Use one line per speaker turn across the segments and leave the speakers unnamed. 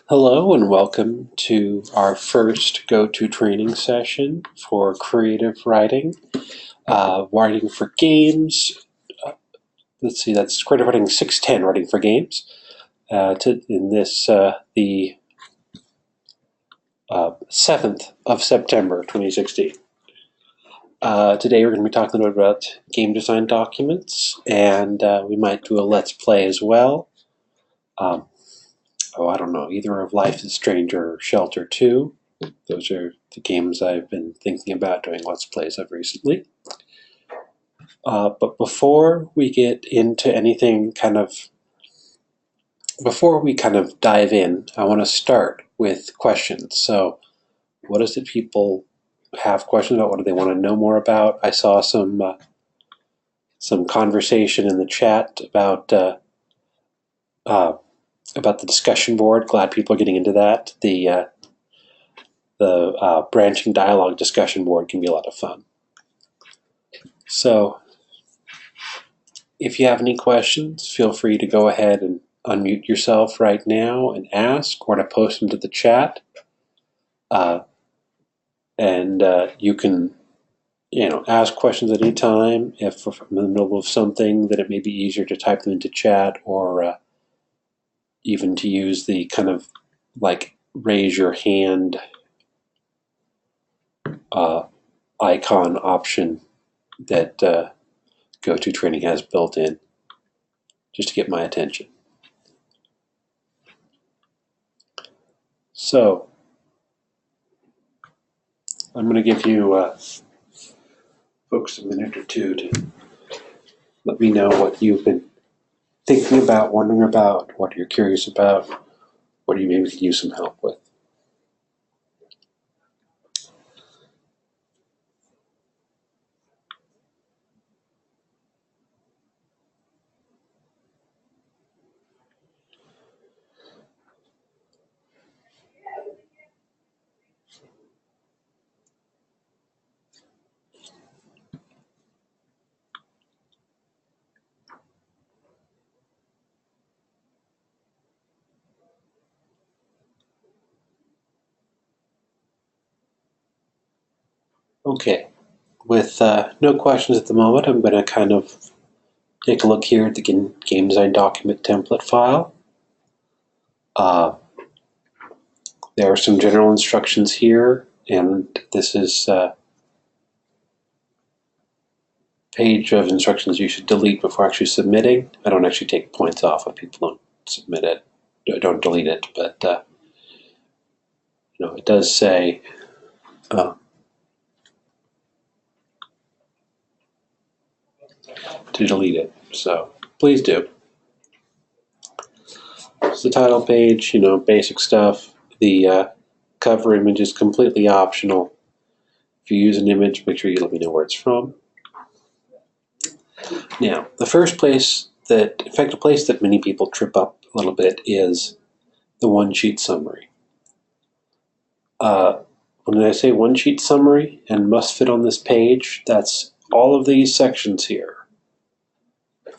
Hello and welcome to our first go-to training session for creative writing, writing for games. Let's see, that's creative writing 610, writing for games. In this, the 7th of September 2016. Today we're going to be talking about game design documents, and we might do a Let's Play as well. I don't know, either of Life is Strange or Shelter 2. Those are the games I've been thinking about doing Let's Plays of recently. But before we get into anything before we dive in, I want to start with questions. So what is it people have questions about? What do they want to know more about? I saw some conversation in the chat about the discussion board. Glad people are getting into that. The branching dialogue discussion board can be a lot of fun. So if you have any questions, feel free to go ahead and unmute yourself right now and ask, or to post them to the chat. You can, ask questions at any time. If we're in the middle of something, then it may be easier to type them into chat, or even to use the raise your hand icon option that GoTo Training has built in, just to get my attention. So I'm going to give you folks a minute or two to let me know what you've been thinking about, wondering about, what you're curious about, what you maybe could use some help with. Okay, with no questions at the moment, I'm going to take a look here at the game design document template file. There are some general instructions here, and this is a page of instructions you should delete before actually submitting. I don't actually take points off if people don't submit it, don't delete it, but it does say to delete it, so please do. It's the title page, basic stuff. The cover image is completely optional. If you use an image, make sure you let me know where it's from. Now, the first place that many people trip up a little bit is the one-sheet summary. When I say one-sheet summary and must fit on this page, that's all of these sections here,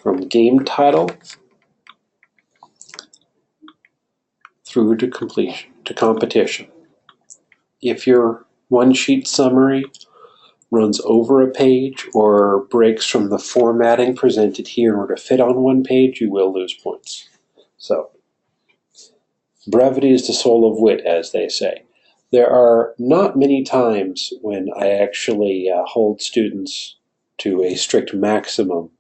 from game title through to completion, to competition. If your one-sheet summary runs over a page or breaks from the formatting presented here in order to fit on one page, you will lose points. So, brevity is the soul of wit, as they say. There are not many times when I actually hold students to a strict maximum,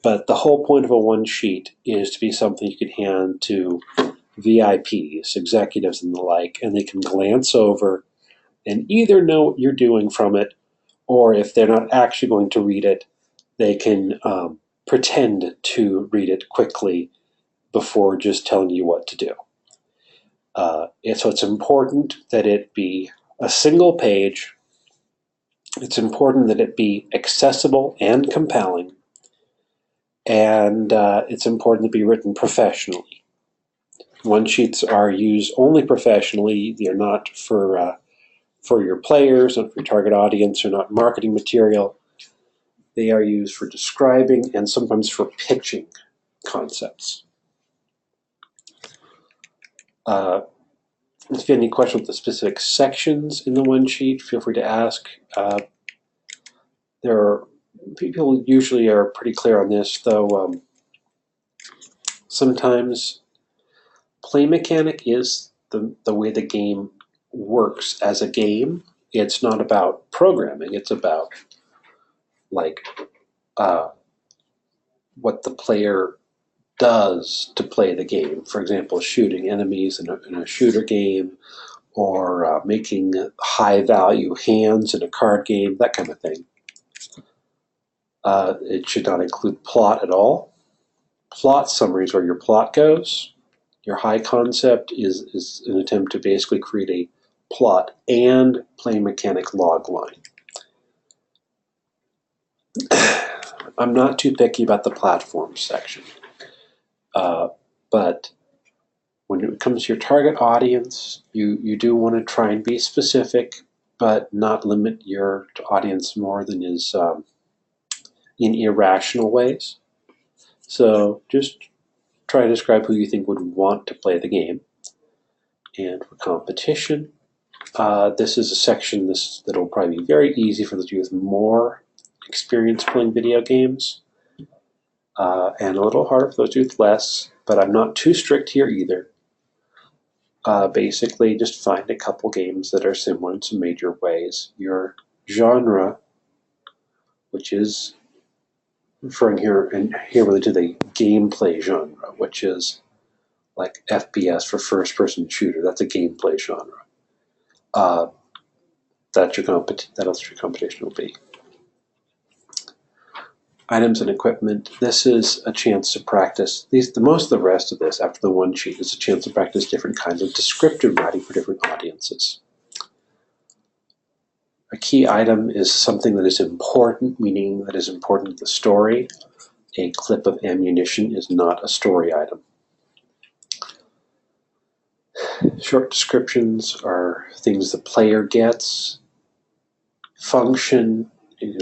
but the whole point of a one sheet is to be something you can hand to VIPs, executives and the like, and they can glance over and either know what you're doing from it, or if they're not actually going to read it, they can pretend to read it quickly before just telling you what to do. So it's important that it be a single page. It's important that it be accessible and compelling. And it's important to be written professionally. One-sheets are used only professionally. They're not for your players, not for your target audience, or not marketing material. They are used for describing and sometimes for pitching concepts. If you have any questions with the specific sections in the one sheet, feel free to ask. People usually are pretty clear on this, though sometimes play mechanic is the way the game works as a game. It's not about programming. It's about like what the player does to play the game. For example, shooting enemies in a shooter game, or making high value hands in a card game, that kind of thing. It should not include plot at all. Plot summary is where your plot goes. Your high concept is an attempt to basically create a plot and play mechanic log line. I'm not too picky about the platform section, but when it comes to your target audience, you do want to try and be specific, but not limit your audience more than is in irrational ways. So just try to describe who you think would want to play the game. And for competition, this is a section that will probably be very easy for those of you with more experience playing video games, and a little harder for those of you with less, but I'm not too strict here either. Basically, just find a couple games that are similar in some major ways. Your genre, which is referring here, and here really to the gameplay genre, which is like FPS for first-person shooter. That's a gameplay genre. That's your competition will be. Items and equipment. This is a chance to practice. Most of the rest of this, after the one sheet, is a chance to practice different kinds of descriptive writing for different audiences. A key item is something that is important, meaning that is important to the story. A clip of ammunition is not a story item. Short descriptions are things the player gets. Function,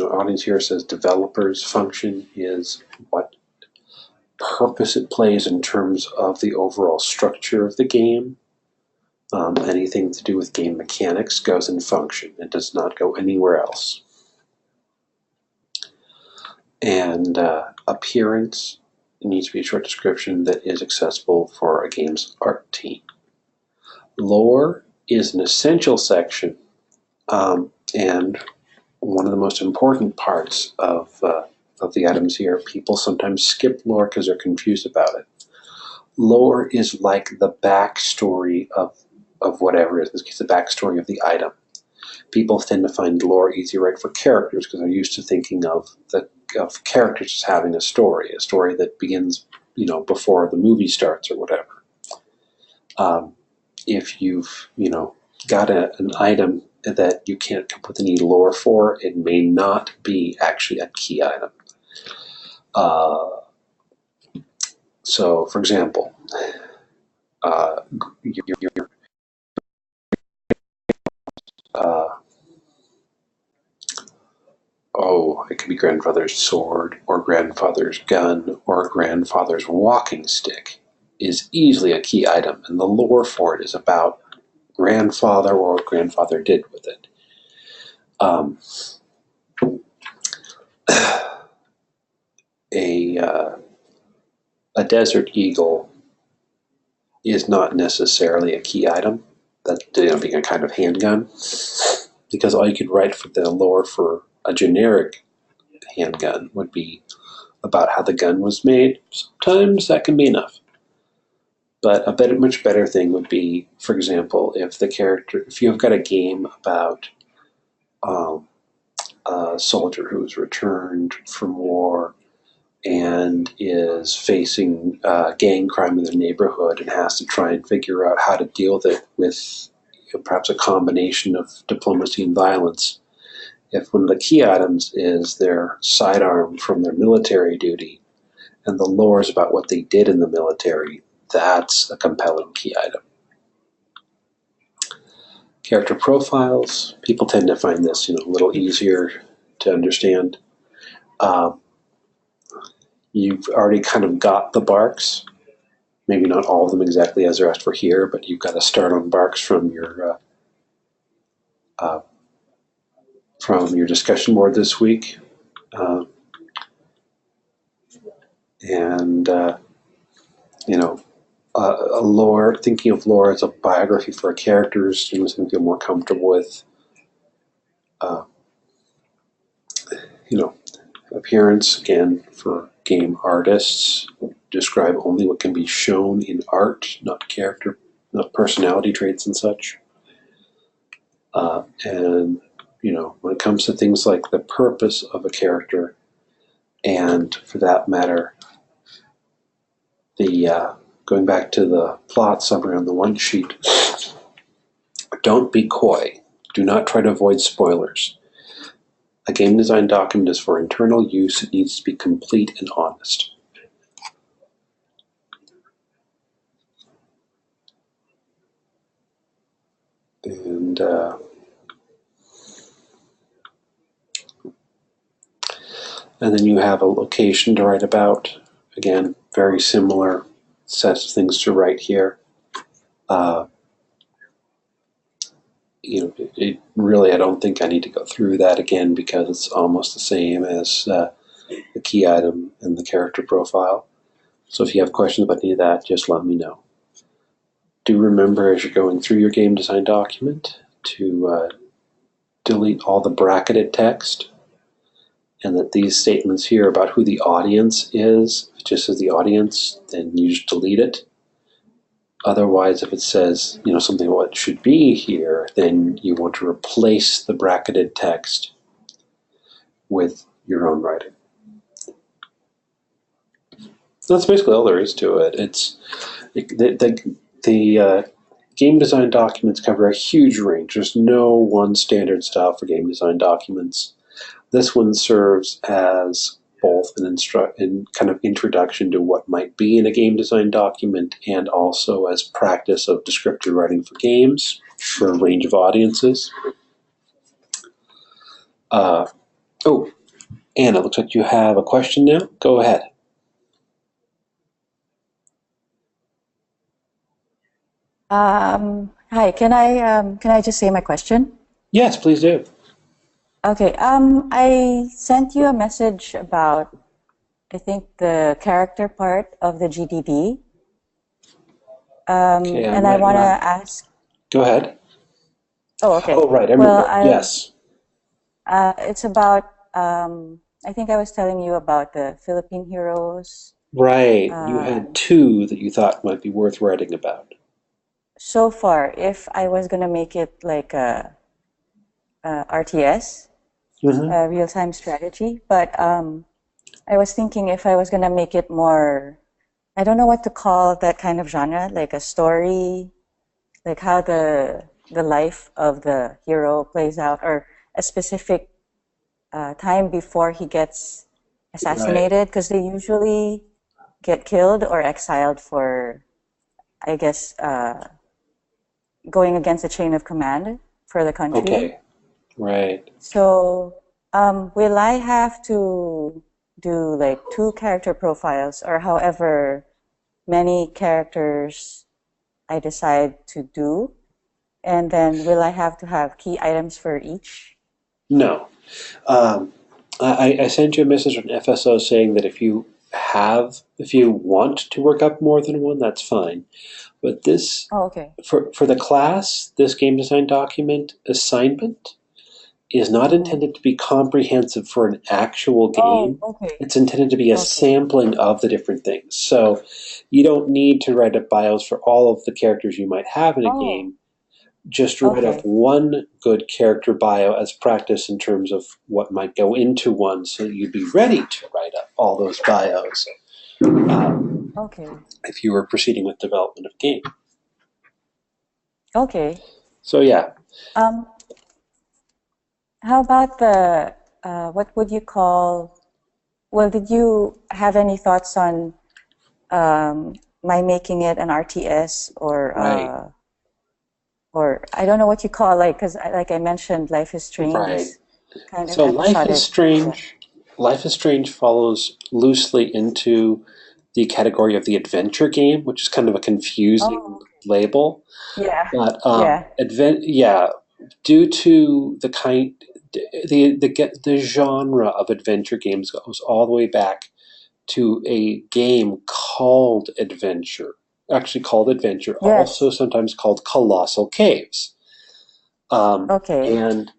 audience here says developers. Function is what purpose it plays in terms of the overall structure of the game. Anything to do with game mechanics goes in function. It does not go anywhere else. And appearance, it needs to be a short description that is accessible for a game's art team. Lore is an essential section, and one of the most important parts of the items here. People sometimes skip lore because they're confused about it. Lore is like the backstory of whatever it is. In this case, the backstory of the item. People tend to find lore easy to write for characters because they're used to thinking of characters as having a story that begins, before the movie starts or whatever. If you've, got an item that you can't come up with any lore for, it may not be actually a key item. So, for example, it could be grandfather's sword, or grandfather's gun, or grandfather's walking stick is easily a key item, and the lore for it is about grandfather or what grandfather did with it. A desert eagle is not necessarily a key item. That being a kind of handgun, because all you could write for the lore for a generic handgun would be about how the gun was made. Sometimes that can be enough. But a much better thing would be, for example, if you've got a game about a soldier who's returned from war and is facing gang crime in their neighborhood and has to try and figure out how to deal with perhaps a combination of diplomacy and violence. If one of the key items is their sidearm from their military duty and the lore is about what they did in the military, that's a compelling key item. Character profiles, people tend to find this a little easier to understand. You've already kind of got the barks, maybe not all of them exactly as they're asked for here, but you've got to start on barks from your discussion board this week. And a lore, thinking of lore as a biography for a character, students can feel more comfortable with, appearance, again, for game artists. Describe only what can be shown in art, not character, not personality traits and such. And, when it comes to things like the purpose of a character, and for that matter, going back to the plot summary on the one sheet, don't be coy. Do not try to avoid spoilers. A game design document is for internal use. It needs to be complete and honest. And then you have a location to write about. Again, very similar sets of things to write here. Really, I don't think I need to go through that again because it's almost the same as the key item and the character profile. So if you have questions about any of that, just let me know. Do remember as you're going through your game design document to delete all the bracketed text, and that these statements here about who the audience is, if it just says the audience, then you just delete it. Otherwise, if it says, something what should be here, then you want to replace the bracketed text with your own writing. That's basically all there is to it. The game design documents cover a huge range. There's no one standard style for game design documents. This one serves as both an kind of introduction to what might be in a game design document and also as practice of descriptive writing for games for a range of audiences. Anna, it looks like you have a question now. Go ahead.
Hi, can I just say my question?
Yes, please do.
Okay, I sent you a message about, I think, the character part of the GDD.
Okay,
and I want to ask.
Go ahead.
Oh, okay.
Oh, right. I remember. Yes.
It's about, I think I was telling you about the Philippine heroes.
Right. You had two that you thought might be worth writing about.
So far, if I was going to make it like a RTS, real-time strategy, but I was thinking if I was going to make it more, I don't know what to call that kind of genre, like a story, like how the life of the hero plays out, or a specific time before he gets assassinated, because they usually get killed or exiled for, I guess, going against the chain of command for the country.
Okay, right.
So, will I have to do like 2 character profiles, or however many characters I decide to do? And then will I have to have key items for each?
No. I sent you a message on FSO saying that if you want to work up more than one, that's fine. But this,
okay.
For the class, this game design document assignment is not intended to be comprehensive for an actual game.
Oh, okay.
It's intended to be a sampling of the different things. So you don't need to write up bios for all of the characters you might have in a game. Just write up one good character bio as practice in terms of what might go into one, so that you'd be ready to write up all those bios. If you were proceeding with development of game.
Okay.
So yeah.
How about the what would you call? Well, did you have any thoughts on my making it an RTS or or I don't know what you call, like, because like I mentioned, Life is Strange.
Right.
Kind of
so Life is Strange. Life is Strange follows loosely into the category of the adventure game, which is kind of a confusing
Oh,
label.
yeah.
But
Yeah.
yeah, due to the genre of adventure games goes all the way back to a game called Adventure, actually called Adventure, also
Yes.
sometimes called Colossal Caves.
Okay.
And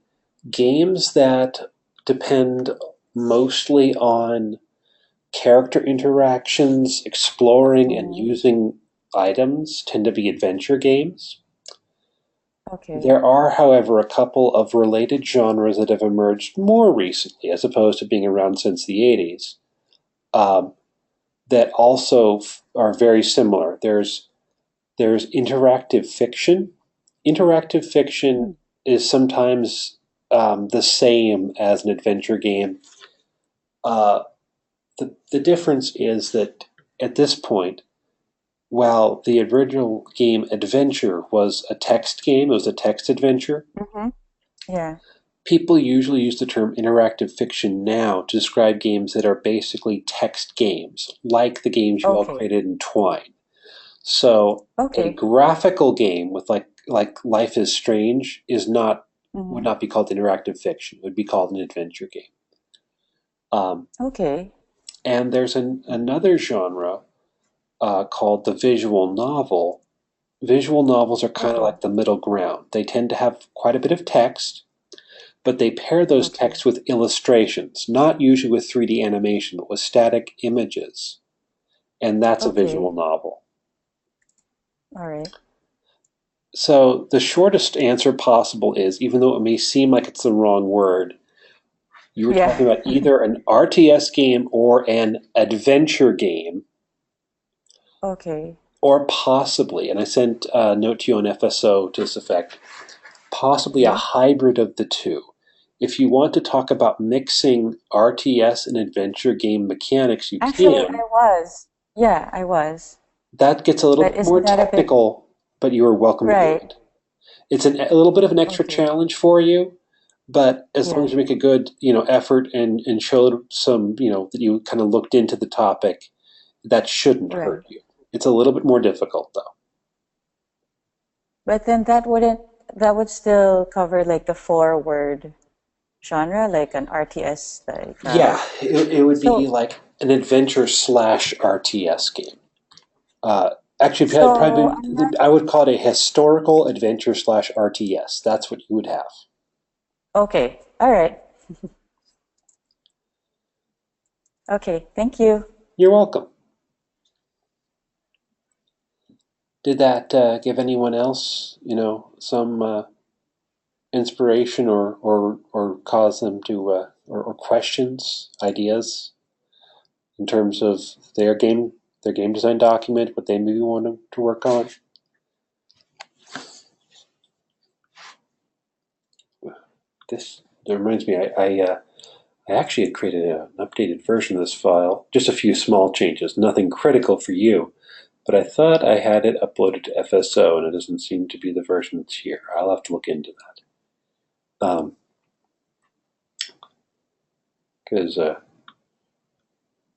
games that depend mostly on character interactions, exploring, and
Mm-hmm.
using items tend to be adventure games.
Okay.
There are, however, a couple of related genres that have emerged more recently, as opposed to being around since the 80s, um, that also are very similar. There's interactive fiction. Interactive fiction
Hmm.
is sometimes the same as an adventure game. Uh, the difference is that at this point, while the original game Adventure was a text game, it was a text adventure,
Mm-hmm. Yeah.
people usually use the term interactive fiction now to describe games that are basically text games, like the games you all
Okay.
created in Twine. So a
Okay.
graphical game with like Life is Strange is not would
Mm-hmm.
not be called interactive fiction. It would be called an adventure game. Um,
Okay.
and there's another genre called the visual novel. Visual novels are kind of
Okay.
like the middle ground. They tend to have quite a bit of text, but they pair those
Okay.
texts with illustrations, not usually with 3D animation, but with static images. And that's a visual
Okay.
novel.
All right.
So the shortest answer possible is, even though it may seem like it's the wrong word, you were
Yeah.
talking about either an RTS game or an adventure game,
Okay.
or possibly, and I sent a note to you on FSO to this effect, possibly a
Yeah.
hybrid of the two. If you want to talk about mixing RTS and adventure game mechanics, you
Actually,
can.
I was. Yeah, I was.
That gets a little
But
bit more
isn't that a bit
technical, but you are welcome to do
right?
it. It's a little bit of an extra
Okay.
challenge for you, but as long
Yeah.
as you make a good, effort and show some, that you kind of looked into the topic, that shouldn't
Right.
hurt you. It's a little bit more difficult though.
But then that would still cover like the four-word genre, like an RTS, like
Yeah, it would be
so
like an adventure slash RTS game. Actually,
so I'm not
I would call it a historical adventure slash RTS. That's what you would have.
okay. All right. Okay. Thank you.
You're welcome. Did that give anyone else, some inspiration or cause them to or questions, ideas in terms of their game design document, what they maybe want to work on? This that reminds me, I actually had created an updated version of this file, just a few small changes, nothing critical for you. But I thought I had it uploaded to FSO, and it doesn't seem to be the version that's here. I'll have to look into that. Because,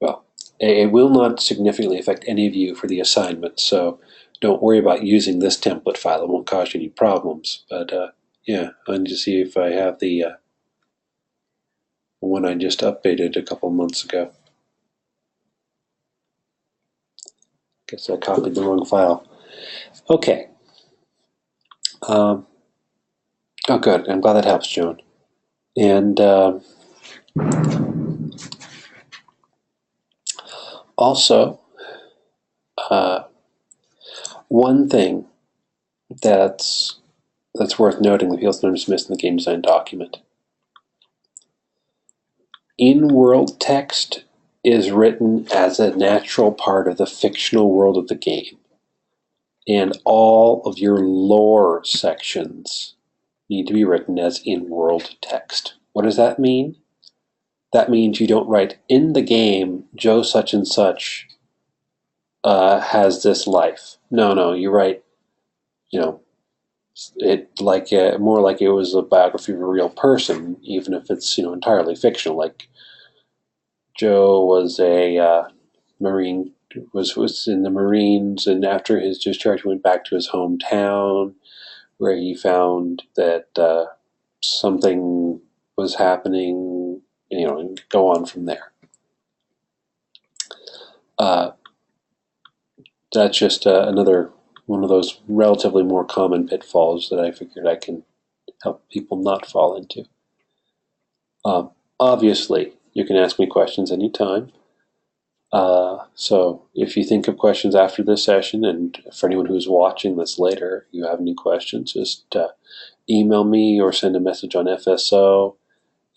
well, it will not significantly affect any of you for the assignment, so don't worry about using this template file. It won't cause you any problems. But, yeah, I need to see if I have the one I just updated a couple months ago. Guess I copied the wrong file. Okay. Um, oh, good. I'm glad that helps, Joan. And also, uh, one thing that's worth noting that people sometimes miss in the game design document. In-world text is written as a natural part of the fictional world of the game, and all of your lore sections need to be written as in-world text. What does that mean? That means you don't write in the game Joe such and such has this life. No, you write, you know, it like more like it was a biography of a real person, even if it's entirely fictional. Like Joe was a Marine was in the Marines, and after his discharge, he went back to his hometown, where he found that something was happening, and go on from there. That's just another one of those relatively more common pitfalls that I figured I can help people not fall into. Obviously, you can ask me questions anytime. So if you think of questions after this session, and for anyone who's watching this later, you have any questions, just email me or send a message on FSO,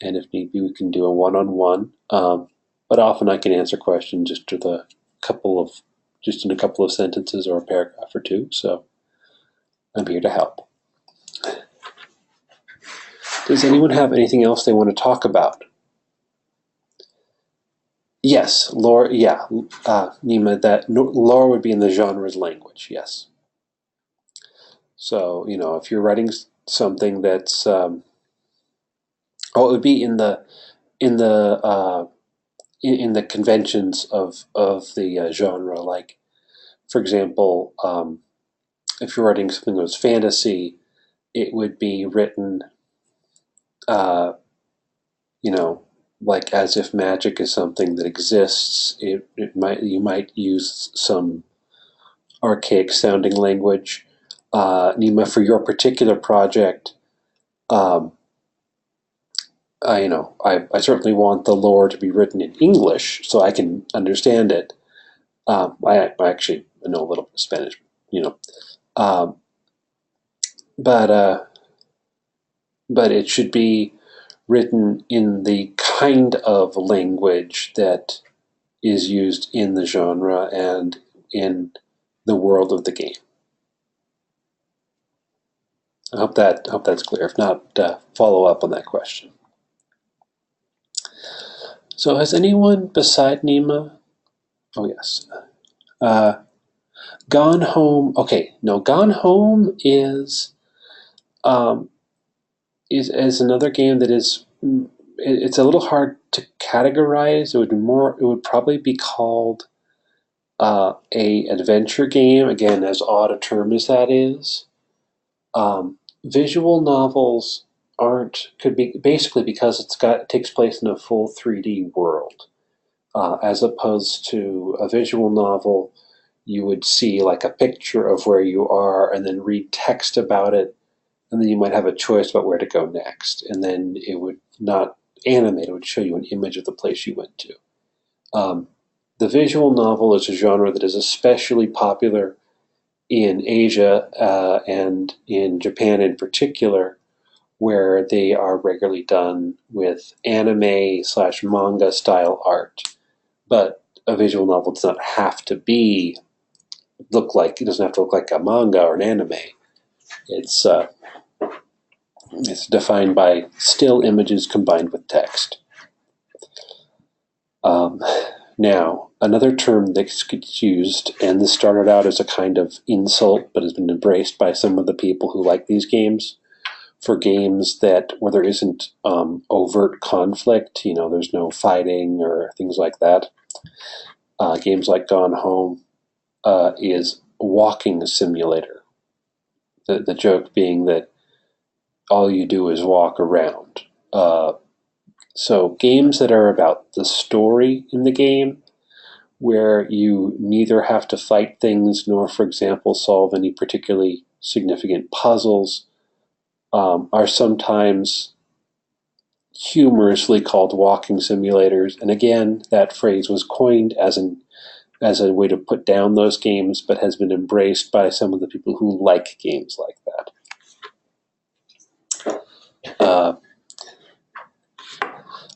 and if need be, we can do a one-on-one. But often I can answer questions just in a couple of sentences or a paragraph or two. So I'm here to help. Does anyone have anything else they want to talk about? Yes, lore. Yeah, Nima. That lore would be in the genre's language. Yes. So if you're writing something that's, it would be in the conventions of the genre. Like, for example, if you're writing something that was fantasy, it would be written, like as if magic is something that exists. You might use some archaic sounding language. Nima, for your particular project, I certainly want the lore to be written in English so I can understand it. I actually know a little bit of Spanish, but it should be written in the kind of language that is used in the genre and in the world of the game. I hope that's clear. If not, follow up on that question. So has anyone beside Nima? Oh yes. Gone Home. Okay, no. Gone Home is another game that is. It's a little hard to categorize. It would probably be called a adventure game. Again, as odd a term as that is. Visual novels could be basically because it takes place in a full 3D world, as opposed to a visual novel. You would see like a picture of where you are and then read text about it, and then you might have a choice about where to go next, and then it would not animate, it would show you an image of the place you went to. The visual novel is a genre that is especially popular in Asia and in Japan in particular, where they are regularly done with anime/manga style art. But a visual novel does not have to it doesn't have to look like a manga or an anime. It's defined by still images combined with text. Now, another term that gets used, and this started out as a kind of insult, but has been embraced by some of the people who like these games, for games where there isn't overt conflict, there's no fighting or things like that. Games like Gone Home is walking simulator. The joke being that all you do is walk around. So games that are about the story in the game, where you neither have to fight things nor, for example, solve any particularly significant puzzles, are sometimes humorously called walking simulators. And again, that phrase was coined as a way to put down those games, but has been embraced by some of the people who like games like that.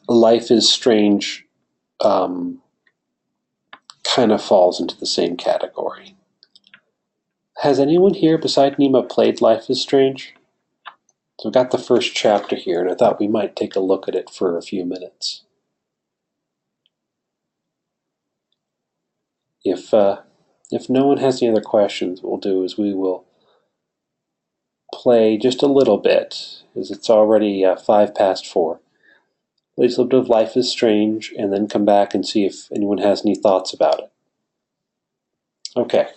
Life is Strange kind of falls into the same category. Has anyone here beside Nima played Life is Strange? So I've got the first chapter here, and I thought we might take a look at it for a few minutes. If no one has any other questions, what we'll do is we will play just a little bit, as it's already 4:05. Play just a little bit of Life is Strange, and then come back and see if anyone has any thoughts about it. Okay.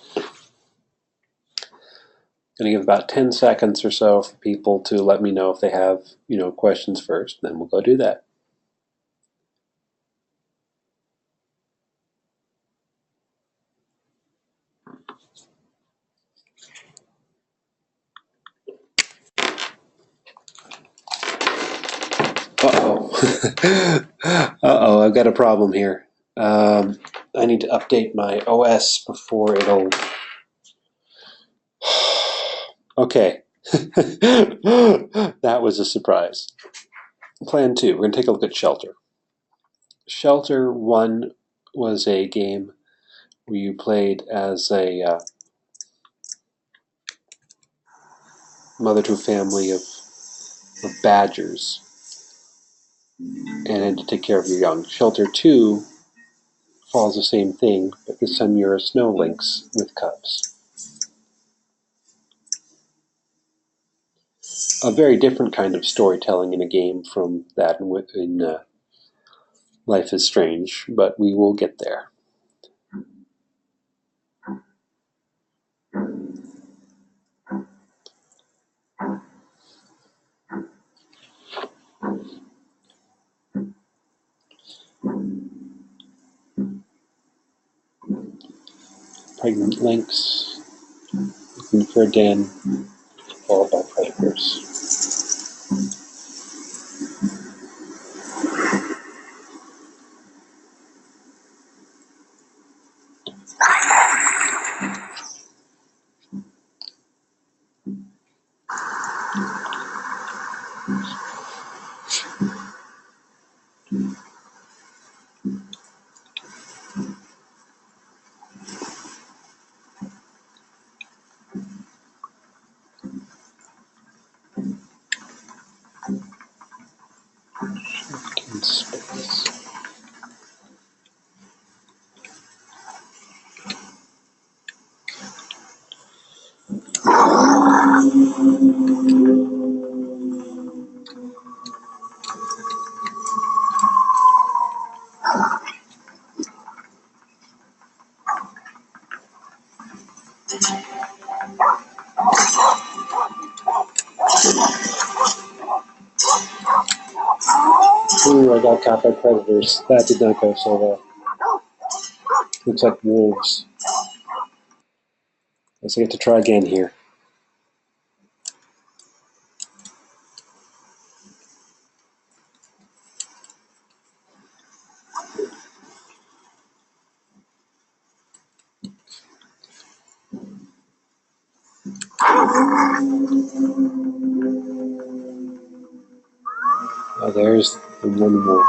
Going to give about 10 seconds or so for people to let me know if they have, questions first, then we'll go do that. Uh-oh. Uh-oh, I've got a problem here. I need to update my OS before it'll... Okay. That was a surprise. Plan 2, we're going to take a look at Shelter. Shelter 1 was a game where you played as a mother to a family of badgers and had to take care of your young. Shelter 2 follows the same thing, but this time you're a snow lynx with cubs. A very different kind of storytelling in a game from that in Life is Strange, but we will get there. Pregnant lynx looking for a den, followed by predators. In space. Ooh, I got caught by predators. That did not go so well. Looks like wolves. Guess I get to try again here. Oh, there's the one wolf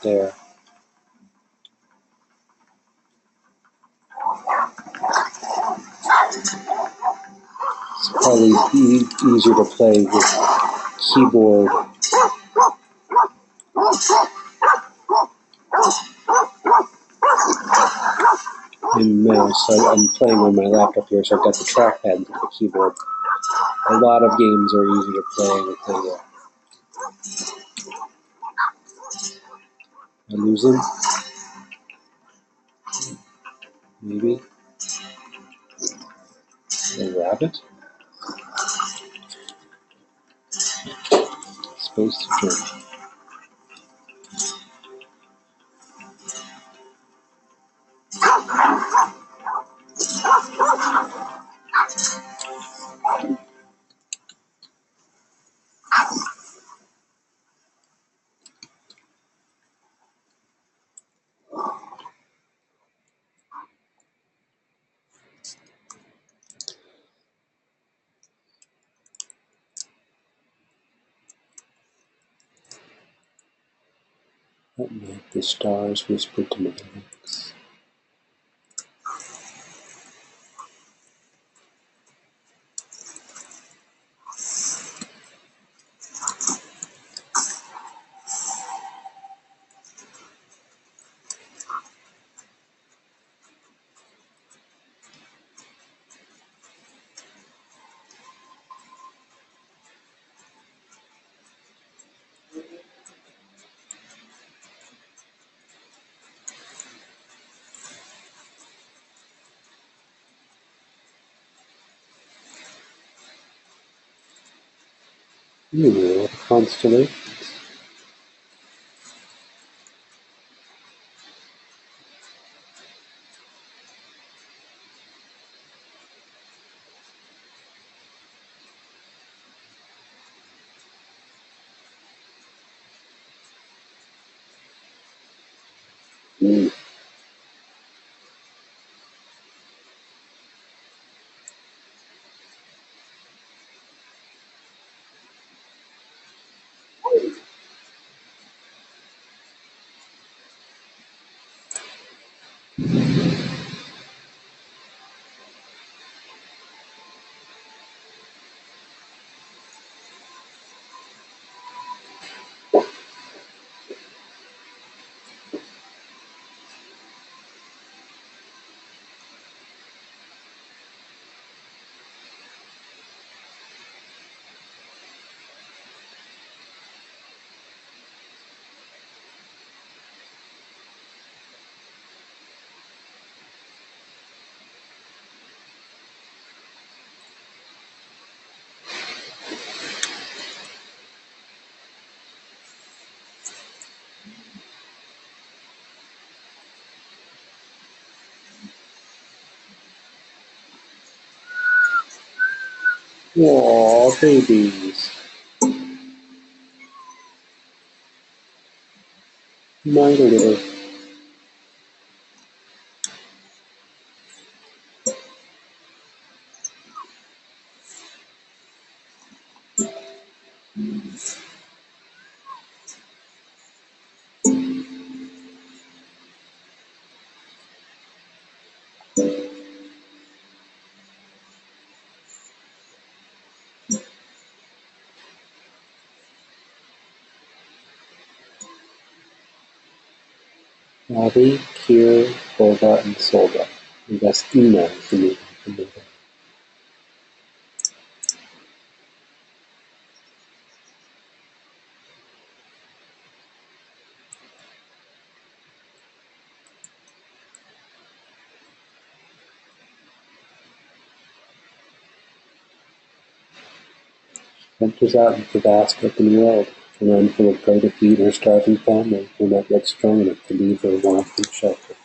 there. It's probably easier to play with keyboard and mouse. I'm playing on my laptop here, so I've got the trackpad and the keyboard. A lot of games are easy to play with the... I lose them? Maybe? A rabbit? Space to turn. At night the stars whisper to my lips. What a constellation. Aw, babies. My little. Abby, Kier, Olga, and Solga. Und das Ina für mich. Ventures out into the vast open world, to run full of prey to feed her starving family, who are not yet strong enough to leave their warmth and shelter.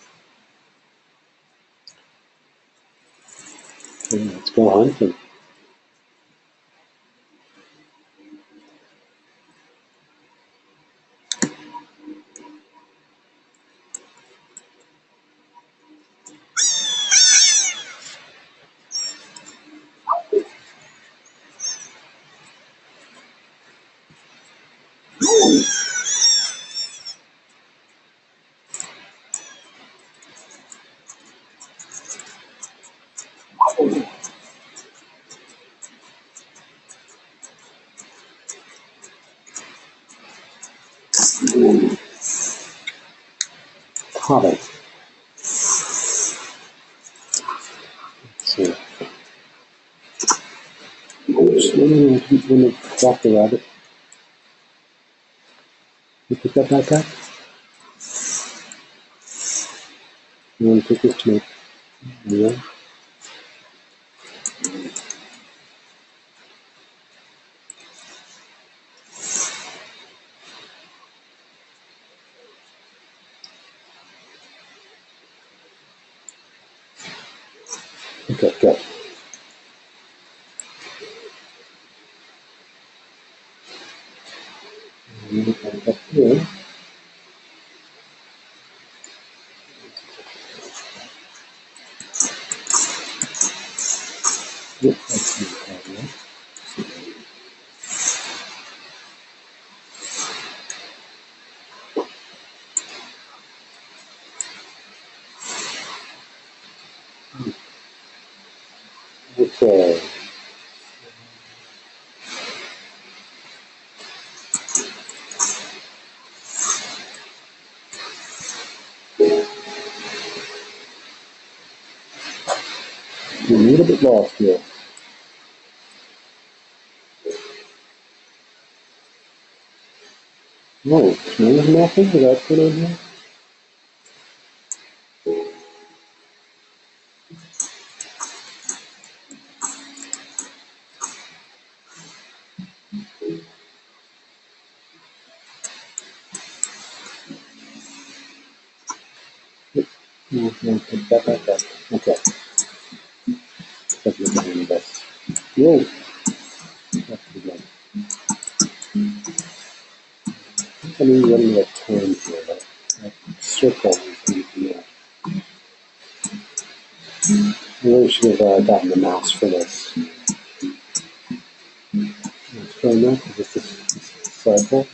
Okay, let's go hunting. Hobbit. So, oops, no, I didn't want to drop the rabbit. You pick that back up? You want to take this to my... Yeah. Okay, good. And up here. Yep, that's the problem. Okay. You're a little bit lost here. No, smells nothing? Is that good on here? Put that back up. Okay. Let's look at this. Yay! That's good. I mean, running out of time here, but that circle is going to be I really should have gotten the mouse for this. Let's try that. Is this a cycle?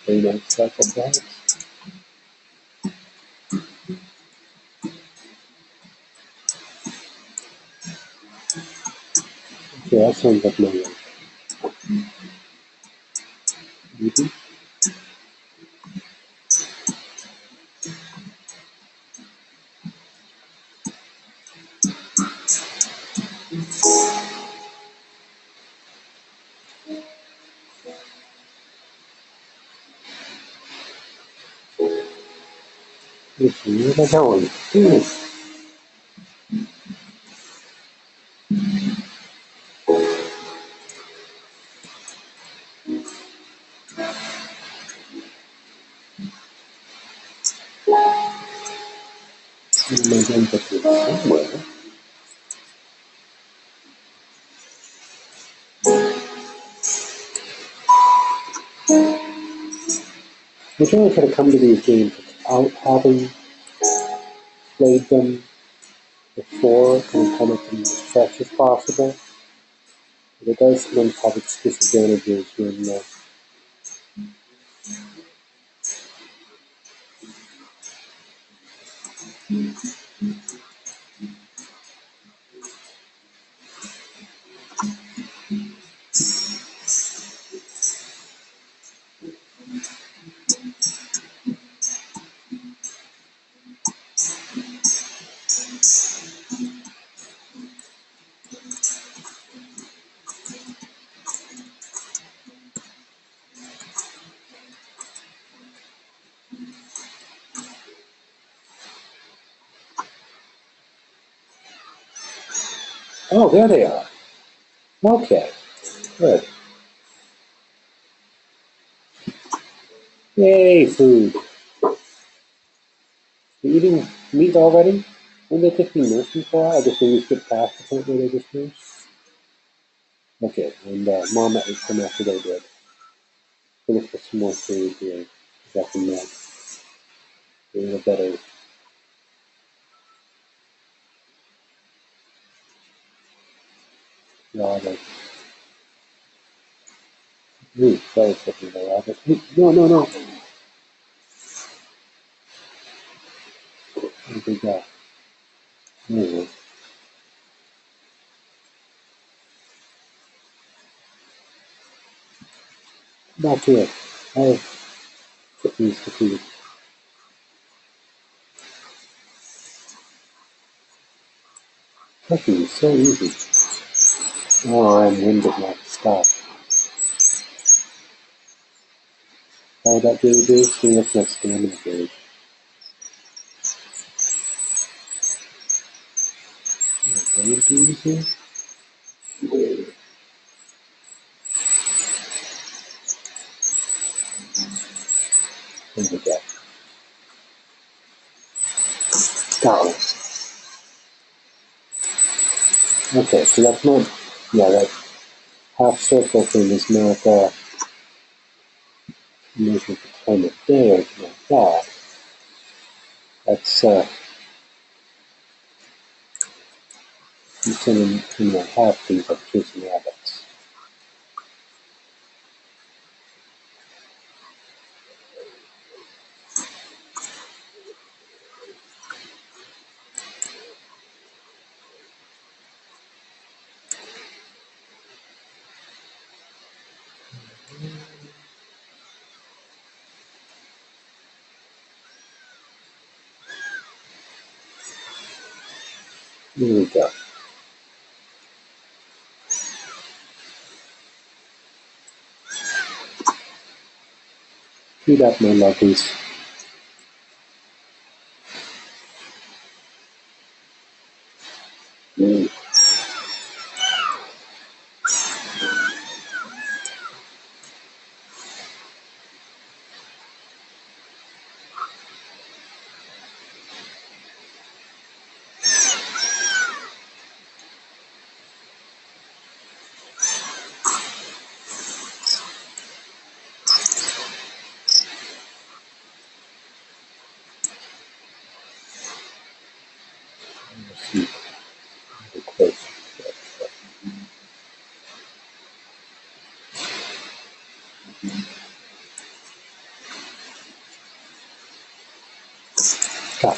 Very nice cycle, perhaps? Okay, that sounds like my life. Mm-hmm. Let's see, where am I going? Where am I going to go? Somewhere. I'm trying to come to these games without having played them before and kind of be as fresh as possible. But it does sometimes have its disadvantages when oh, there they are. Okay, good. Yay, food. You're eating meat already? Wouldn't they just be nursing for a while? I guess when you skip past the point where they just nurse. Okay, and Mama ate some after they did. We'll look for some more food here. Got some a little better. Rabbit. Ooh, sorry, cooking the rabbit. No, no, no. Where did they go? There it is. Back here. I have kittens to feed. Cooking is so easy. Oh, I'm winded not to stop. How that gauge is? See, that's my stamina gauge. Gauge here? There we go. Got it. Okay, so that's not, yeah, that half circle thing is not measured the time of day or anything like that. That's you send in the half things like chasing rabbits. Here we go. Feed up my lovelies. Ah.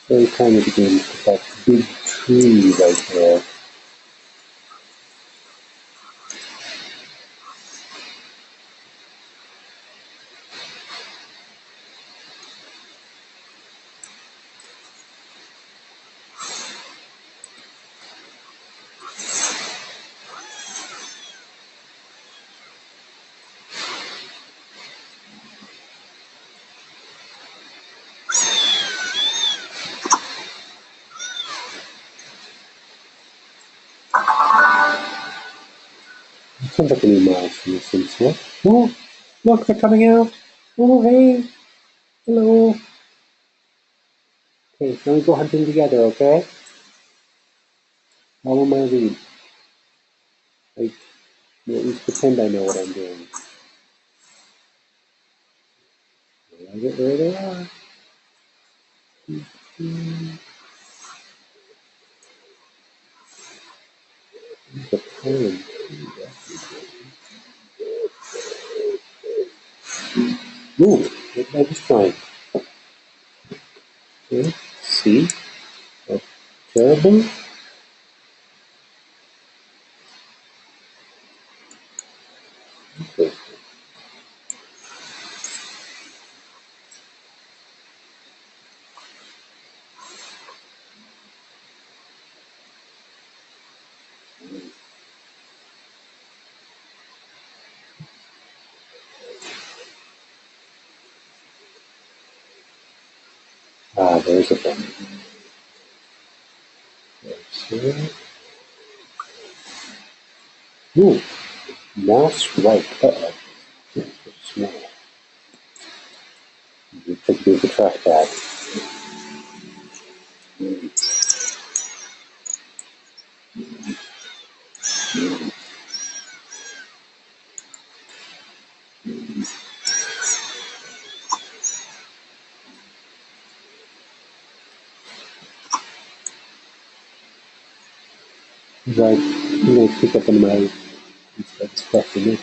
Very kind of begin with that big tree right there. Sounds like any miles from this incident. Oh, look, they're coming out. Oh, hey. Hello. Okay, now we go hunting together, okay? Follow my lead. I at least pretend I know what I'm doing. There they are. The pine. Ooh, what did I just find? Okay, see? A caribou? Okay. Ah, there's a bunny. There's here. Ooh, mouse right. Uh-oh. Small. You could do the trackpad. Right, I'm going to pick up on my stuff in it.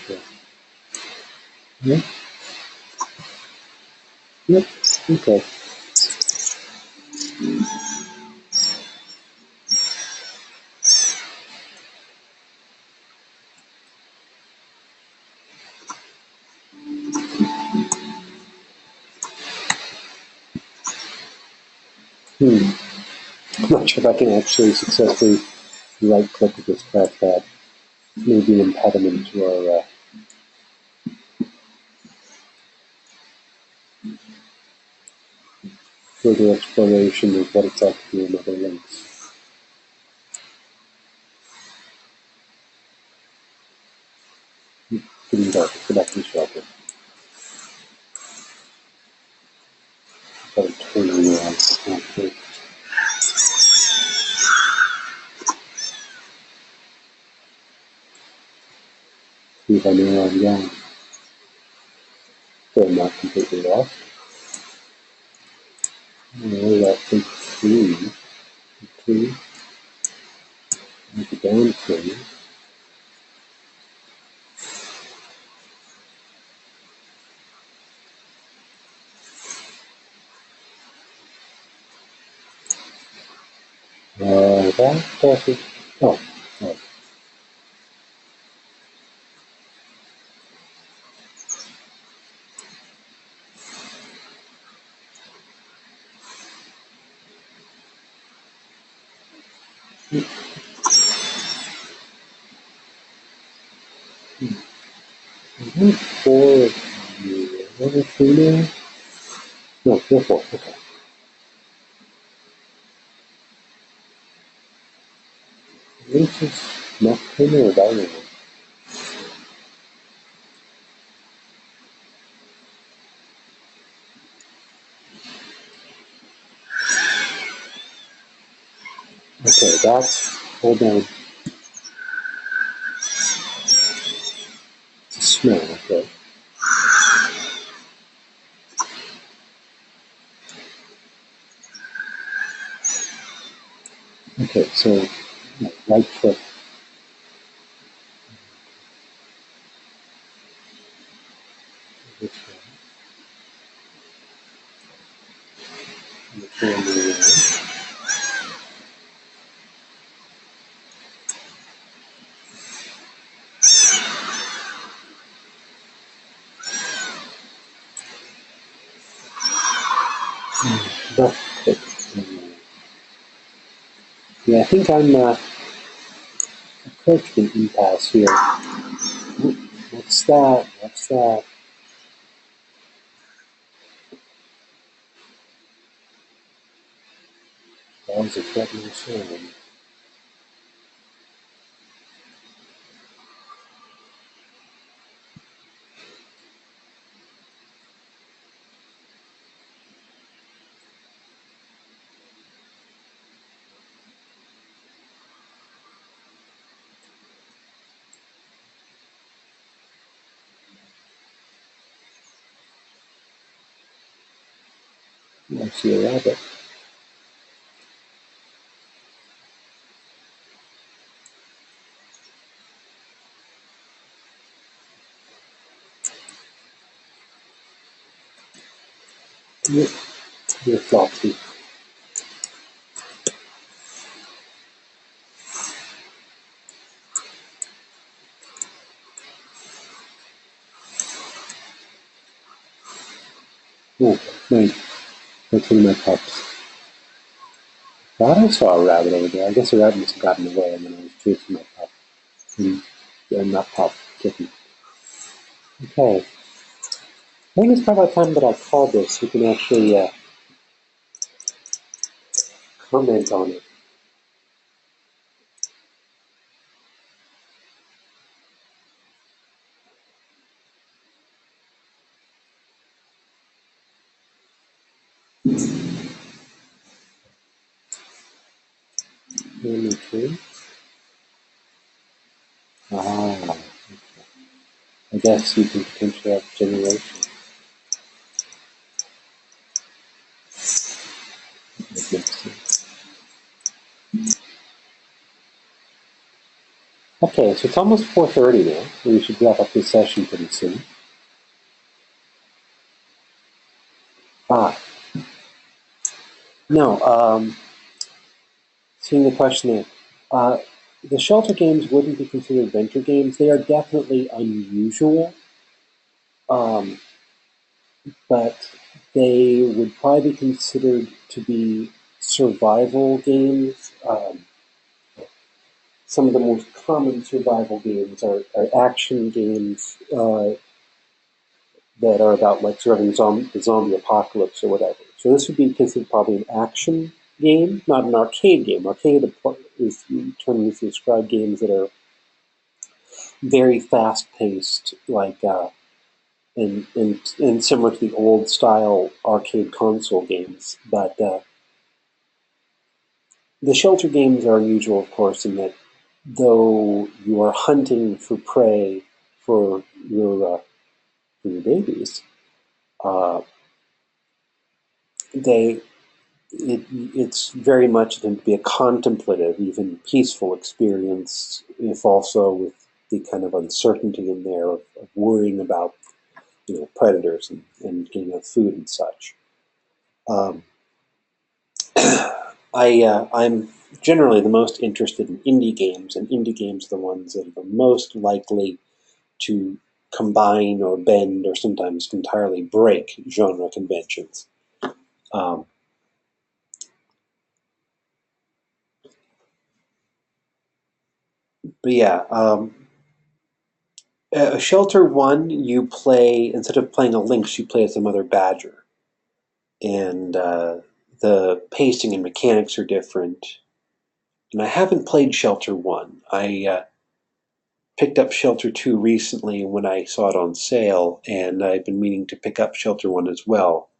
Yeah? Yep, okay. I'm not sure if I can actually successfully right-click with this trackpad. Maybe an impediment to our further exploration of what it's like to do in other links. Getting dark. Go back to the shelter. Gotta turn around. Okay. See if I know where I'm going. So I'm not completely lost. Oh, that big tree. Tree. Like a down tree. That is. Oh, oh. Four of you. Over three now? No, you're four. Okay. This is not cleaner or dining. Okay, that's, hold on. Okay, so right click. Which one? Left click. Yeah, I think I'm approaching an impasse here. What's that? What's that? That was a threatening sound. I see a rabbit. You're floppy. Oh, wait. That's one of my pups. Thought I saw a rabbit over there. I guess a rabbit must have gotten away, and then I was chasing my pup. Not pup, kitten. Okay. I think it's probably time that I call this. You can actually comment on it. Okay. Ah, I guess you can potentially have generation. That makes sense. Okay, so it's almost 4:30 now. We should wrap up this session pretty soon. Ah, no. Seeing the question there. Uh, the shelter games wouldn't be considered adventure games. They are definitely unusual, um, but they would probably be considered to be survival games. Some of the most common survival games are action games that are about like surviving the zombie apocalypse or whatever. So this would be considered probably an action game, not an arcade game. Arcade is the term used to describe games that are very fast paced, like and similar to the old style arcade console games. But the shelter games are unusual, of course, in that though you are hunting for prey for for your babies, uh, they it's very much going to be a contemplative, even peaceful experience, if also with the kind of uncertainty in there of worrying about predators and getting out food and such. Um, I'm generally the most interested in indie games, and indie games are the ones that are the most likely to combine or bend or sometimes entirely break genre conventions. Um, but yeah, Shelter One, you play instead of playing a lynx, you play as a mother badger, and the pacing and mechanics are different. And I haven't played Shelter One. I picked up Shelter 2 recently when I saw it on sale, and I've been meaning to pick up Shelter 1 as well.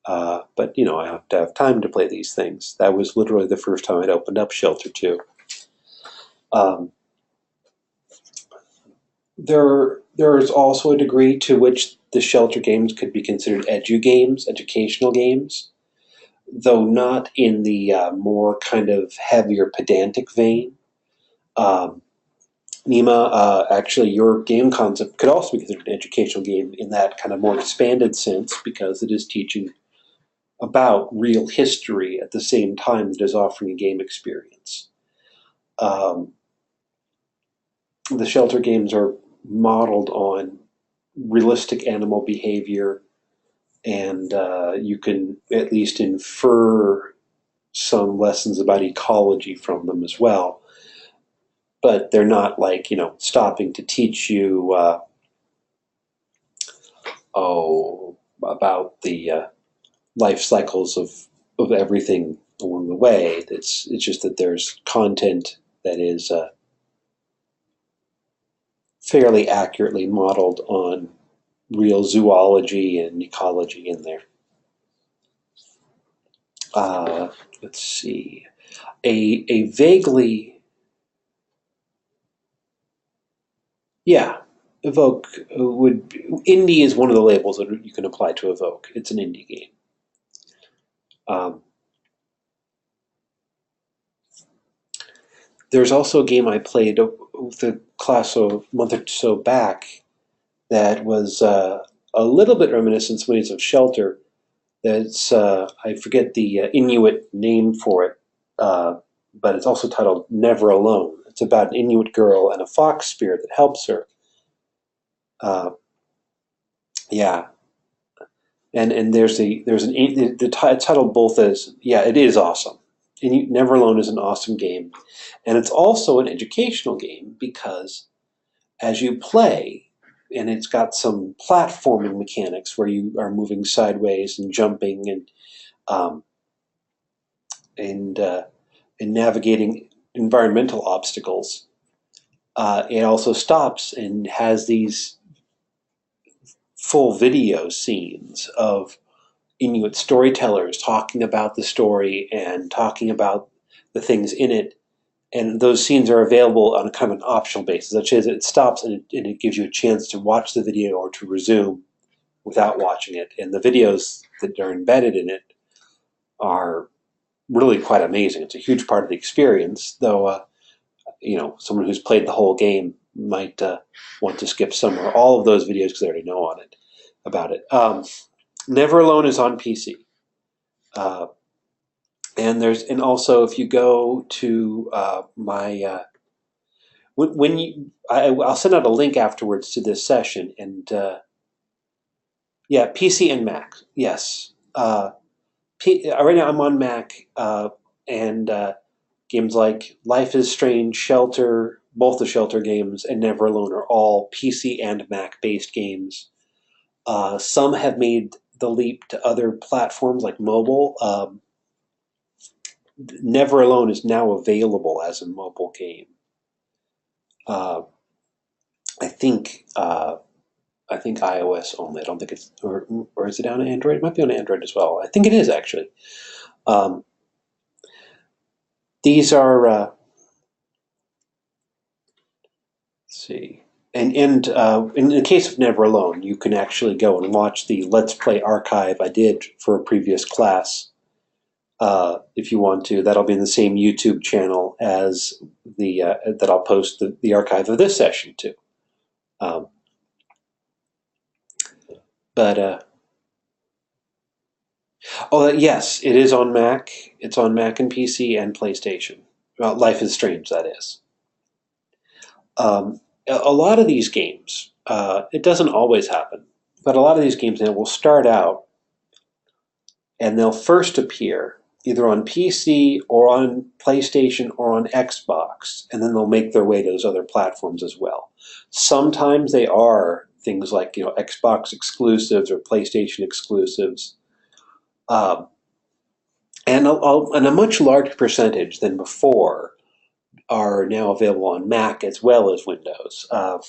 But, I have to have time to play these things. That was literally the first time I'd opened up Shelter 2. Um, there is also a degree to which the Shelter games could be considered educational games. though not in the more kind of heavier pedantic vein. Um, Nima, actually, your game concept could also be considered an educational game in that kind of more expanded sense because it is teaching about real history at the same time that it is offering a game experience. Um, the shelter games are modeled on realistic animal behavior, and you can at least infer some lessons about ecology from them as well. But they're not like, stopping to teach you, about the life cycles of everything along the way. It's just that there's content that is fairly accurately modeled on real zoology and ecology in there. Uh, let's see. A vaguely, yeah, Evoke would, indie is one of the labels that you can apply to Evoke. It's an indie game. Um, there's also a game I played with a class a month or so back that was a little bit reminiscent of ways of Shelter. That's I forget the Inuit name for it, but it's also titled Never Alone. It's about an Inuit girl and a fox spirit that helps her. Uh, yeah, and the title both as, yeah, it is awesome. Never Alone is an awesome game, and it's also an educational game because as you play, and it's got some platforming mechanics where you are moving sideways and jumping um, and uh, and navigating environmental obstacles. It also stops and has these full video scenes of Inuit storytellers talking about the story and talking about the things in it. And those scenes are available on kind of an optional basis. That is, it stops and it gives you a chance to watch the video or to resume without watching it. And the videos that are embedded in it are really quite amazing. It's a huge part of the experience, though. Someone who's played the whole game might want to skip some or all of those videos because they already know on it about it. Never Alone is on PC. Uh, and also if you go to my when you I'll send out a link afterwards to this session, and yeah, PC and Mac, yes. Right now I'm on Mac, and games like Life is Strange, Shelter, both the Shelter games, and Never Alone are all PC and Mac based games. Some have made the leap to other platforms like mobile. Never Alone is now available as a mobile game. Uh, I think I think iOS only. I don't think it's or is it on Android? It might be on Android as well. I think it is actually. Um, these are let's see. And in the case of Never Alone, you can actually go and watch the Let's Play archive I did for a previous class. If you want to, that'll be in the same YouTube channel as the that I'll post the archive of this session to. Um, but yes, it is on Mac. It's on Mac and PC and PlayStation. Well, Life is Strange, that is. A lot of these games, it doesn't always happen, but a lot of these games now will start out and they'll first appear either on PC or on PlayStation or on Xbox, and then they'll make their way to those other platforms as well. Sometimes they are things like Xbox exclusives or PlayStation exclusives, um, and a much larger percentage than before are now available on Mac as well as Windows. I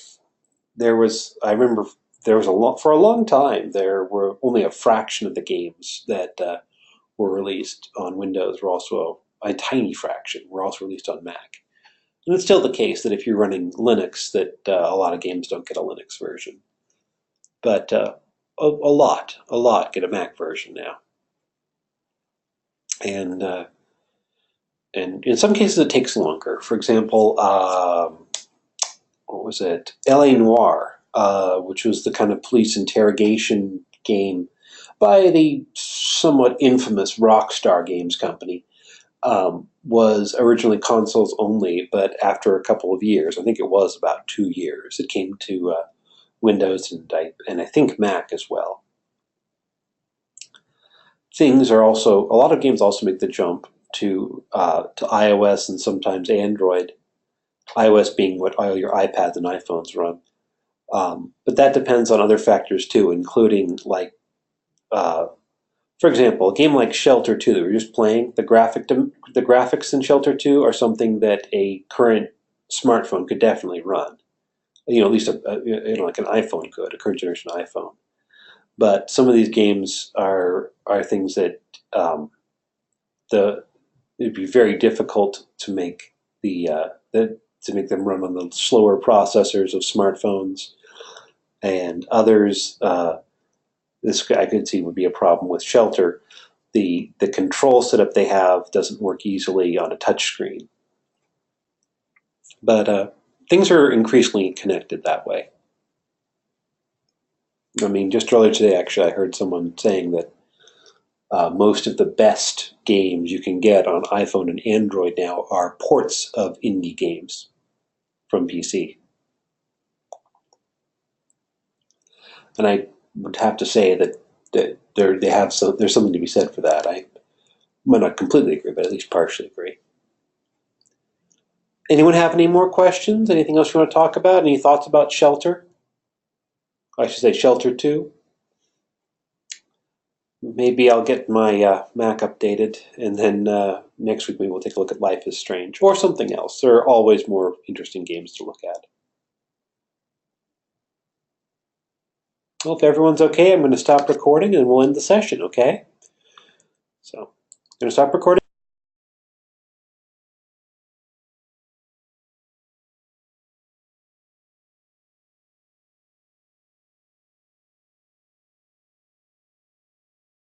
remember there was for a long time there were only a fraction of the games that were released on Windows were also a tiny fraction were also released on Mac. And it's still the case that if you're running Linux, that a lot of games don't get a Linux version, but a lot get a Mac version now. and in some cases it takes longer. For example, what was it? L.A. Noire, which was the kind of police interrogation game by the somewhat infamous Rockstar Games company, was originally consoles only, but after a couple of years, I think it was about 2 years, it came to Windows and I think Mac as well. Things are also, a lot of games also make the jump to iOS and sometimes Android. iOS being what all your iPads and iPhones run. But that depends on other factors too, including like, for example, a game like Shelter 2 that we're just playing, the graphics in Shelter 2 are something that a current smartphone could definitely run. At least like an iPhone could, a current generation iPhone. But some of these games are things that it'd be very difficult to make to make them run on the slower processors of smartphones, and others. This I could see would be a problem with Shelter. The control setup they have doesn't work easily on a touchscreen. But things are increasingly connected that way. I mean, just earlier today, actually, I heard someone saying that most of the best games you can get on iPhone and Android now are ports of indie games from PC. And I would have to say that there's something to be said for that. I might not completely agree, but at least partially agree. Anyone have any more questions? Anything else you want to talk about? Any thoughts about Shelter? I should say Shelter 2. Maybe I'll get my Mac updated, and then next week maybe we'll take a look at Life is Strange or something else. There are always more interesting games to look at. Well, if everyone's okay, I'm going to stop recording and we'll end the session, okay? So, I'm going to stop recording.